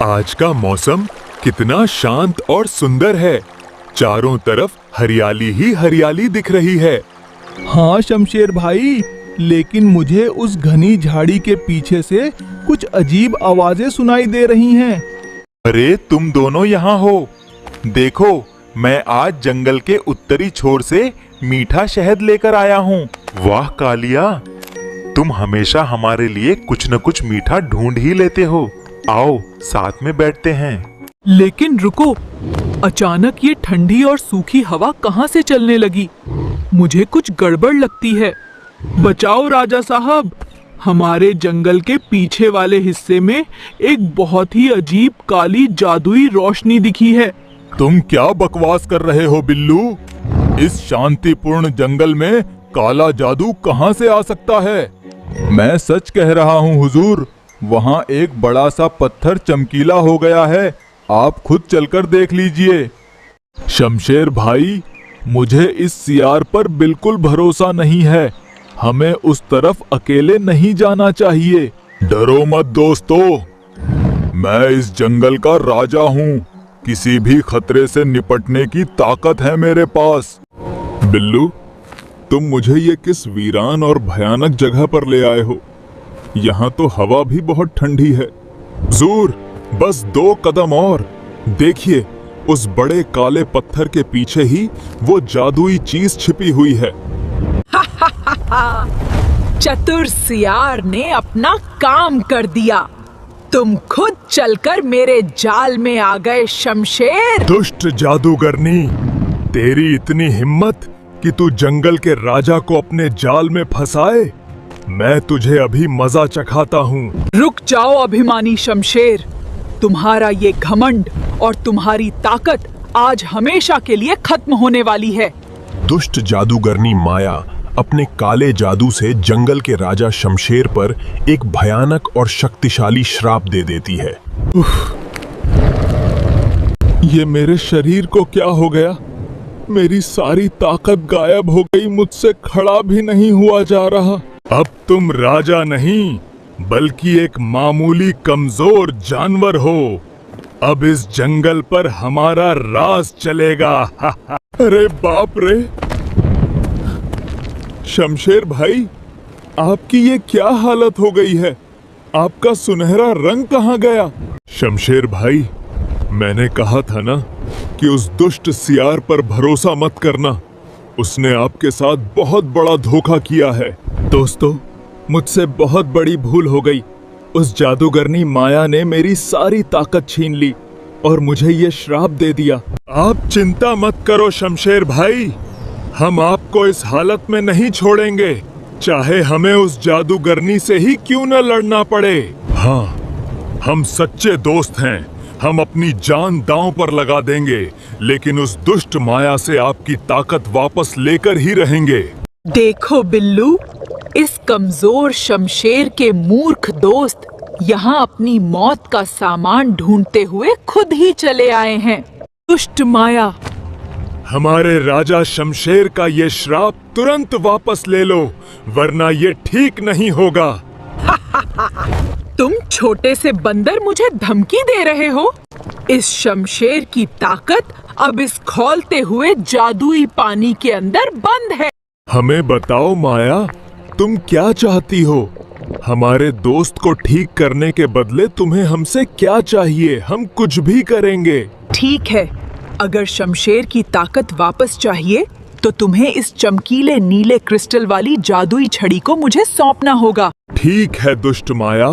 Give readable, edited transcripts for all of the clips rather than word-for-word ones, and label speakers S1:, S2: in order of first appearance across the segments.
S1: आज का मौसम कितना शांत और सुंदर है। चारों तरफ हरियाली ही हरियाली दिख रही है।
S2: हाँ शमशेर भाई, लेकिन मुझे उस घनी झाड़ी के पीछे से कुछ अजीब आवाजें सुनाई दे रही हैं।
S1: अरे तुम दोनों यहाँ हो। देखो, मैं आज जंगल के उत्तरी छोर से मीठा शहद लेकर आया हूँ। वाह कालिया, तुम हमेशा हमारे लिए कुछ न कुछ मीठा ढूंढ ही लेते हो। आओ साथ में बैठते हैं।
S3: लेकिन रुको, अचानक ये ठंडी और सूखी हवा कहाँ से चलने लगी? मुझे कुछ गड़बड़ लगती है। बचाओ राजा साहब, हमारे जंगल के पीछे वाले हिस्से में एक बहुत ही अजीब काली जादुई रोशनी दिखी है।
S1: तुम क्या बकवास कर रहे हो बिल्लू? इस शांतिपूर्ण जंगल में काला जादू कहाँ से आ सकता है?
S2: मैं सच कह रहा हूँ हुजूर, वहाँ एक बड़ा सा पत्थर चमकीला हो गया है। आप खुद चलकर देख लीजिए।
S1: शमशेर भाई, मुझे इस सियार पर बिल्कुल भरोसा नहीं है। हमें उस तरफ अकेले नहीं जाना चाहिए। डरो मत दोस्तों, मैं इस जंगल का राजा हूँ। किसी भी खतरे से निपटने की ताकत है मेरे पास।
S2: बिल्लू, तुम मुझे ये किस वीरान और भयानक जगह पर ले आए हो? यहाँ तो हवा भी बहुत ठंडी है।
S1: हुजूर, बस 2 कदम और देखिए, उस बड़े काले पत्थर के पीछे ही वो जादुई चीज छिपी हुई है।
S3: चतुर सियार ने अपना काम कर दिया। तुम खुद चलकर मेरे जाल में आ गए शमशेर।
S1: दुष्ट जादूगरनी, तेरी इतनी हिम्मत कि तू जंगल के राजा को अपने जाल में फंसाए। मैं तुझे अभी मजा चखाता हूँ।
S3: रुक जाओ अभिमानी शमशेर, तुम्हारा ये घमंड और तुम्हारी ताकत आज हमेशा के लिए खत्म होने वाली है।
S4: दुष्ट जादूगरनी माया अपने काले जादू से जंगल के राजा शमशेर पर एक भयानक और शक्तिशाली श्राप दे देती है।
S2: ये मेरे शरीर को क्या हो गया? मेरी सारी ताकत गायब हो गई। मुझसे खड़ा भी नहीं हुआ जा रहा।
S1: अब तुम राजा नहीं, बल्कि एक मामूली कमजोर जानवर हो। अब इस जंगल पर हमारा राज चलेगा।
S2: अरे बाप रे! शमशेर भाई, आपकी ये क्या हालत हो गई है? आपका सुनहरा रंग कहाँ गया?
S1: शमशेर भाई, मैंने कहा था ना कि उस दुष्ट सियार पर भरोसा मत करना। उसने आपके साथ बहुत बड़ा धोखा किया है।
S2: दोस्तों, मुझसे बहुत बड़ी भूल हो गई। उस जादूगरनी माया ने मेरी सारी ताकत छीन ली और मुझे ये श्राप दे दिया।
S1: आप चिंता मत करो शमशेर भाई, हम आपको इस हालत में नहीं छोड़ेंगे, चाहे हमें उस जादूगरनी से ही क्यों न लड़ना पड़े। हाँ, हम सच्चे दोस्त हैं। हम अपनी जान दांव पर लगा देंगे, लेकिन उस दुष्ट माया से आपकी ताकत वापस लेकर ही रहेंगे।
S3: देखो बिल्लू, इस कमजोर शमशेर के मूर्ख दोस्त यहाँ अपनी मौत का सामान ढूंढते हुए खुद ही चले आए हैं। दुष्ट माया,
S1: हमारे राजा शमशेर का ये श्राप तुरंत वापस ले लो, वरना ये ठीक नहीं होगा।
S3: तुम छोटे से बंदर मुझे धमकी दे रहे हो? इस शमशेर की ताकत अब इस खौलते हुए जादुई पानी के अंदर बंद है।
S1: हमें बताओ माया, तुम क्या चाहती हो? हमारे दोस्त को ठीक करने के बदले तुम्हें हमसे क्या चाहिए? हम कुछ भी करेंगे।
S3: ठीक है, अगर शमशेर की ताकत वापस चाहिए तो तुम्हें इस चमकीले नीले क्रिस्टल वाली जादुई छड़ी को मुझे सौंपना होगा।
S1: ठीक है दुष्ट माया,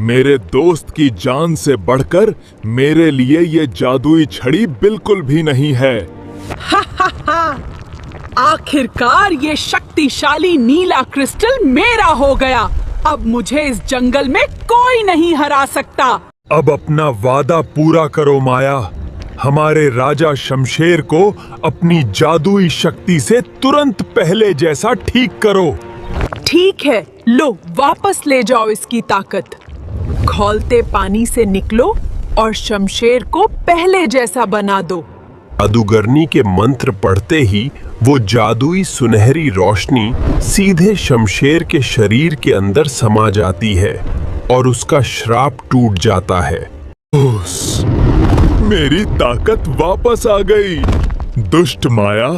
S1: मेरे दोस्त की जान से बढ़कर मेरे लिए ये जादुई छड़ी बिल्कुल भी नहीं है।
S3: आखिरकार ये शक्तिशाली नीला क्रिस्टल मेरा हो गया। अब मुझे इस जंगल में कोई नहीं हरा सकता।
S1: अब अपना वादा पूरा करो माया। हमारे राजा शमशेर को अपनी जादुई शक्ति से तुरंत पहले जैसा ठीक करो।
S3: ठीक है, लो वापस ले जाओ इसकी ताकत। खौलते पानी से निकलो और शमशेर को पहले जैसा बना दो।
S4: जादूगरनी के मंत्र पढ़ते ही वो जादुई सुनहरी रोशनी सीधे शमशेर के शरीर के अंदर समा जाती है और उसका श्राप टूट जाता है।
S1: उस, मेरी ताकत वापस आ गई। दुष्ट माया,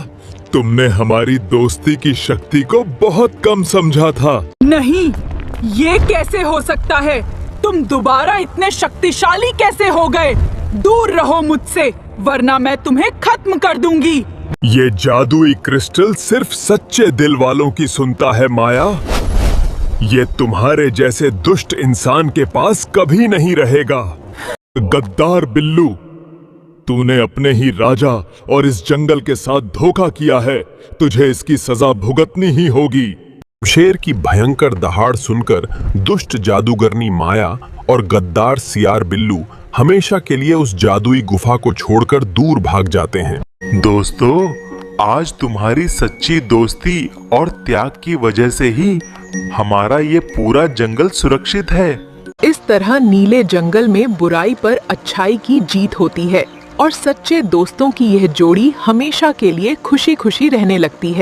S1: तुमने हमारी दोस्ती की शक्ति को बहुत कम समझा था।
S3: नहीं, ये कैसे हो सकता है? तुम दोबारा इतने शक्तिशाली कैसे हो गए? दूर रहो मुझसे, वरना मैं तुम्हें खत्म कर दूंगी।
S1: ये जादुई क्रिस्टल सिर्फ सच्चे दिल वालों की सुनता है माया। ये तुम्हारे जैसे दुष्ट इंसान के पास कभी नहीं रहेगा। गद्दार बिल्लू, तूने अपने ही राजा और इस जंगल के साथ धोखा किया है। तुझे इसकी सजा भुगतनी ही होगी।
S4: शेर की भयंकर दहाड़ सुनकर दुष्ट जादूगरनी माया और गद्दार सियार बिल्लू हमेशा के लिए उस जादुई गुफा को छोड़कर दूर भाग जाते हैं।
S5: दोस्तों, आज तुम्हारी सच्ची दोस्ती और त्याग की वजह से ही हमारा ये पूरा जंगल सुरक्षित है।
S6: इस तरह नीले जंगल में बुराई पर अच्छाई की जीत होती है और सच्चे दोस्तों की यह जोड़ी हमेशा के लिए खुशी खुशी रहने लगती है।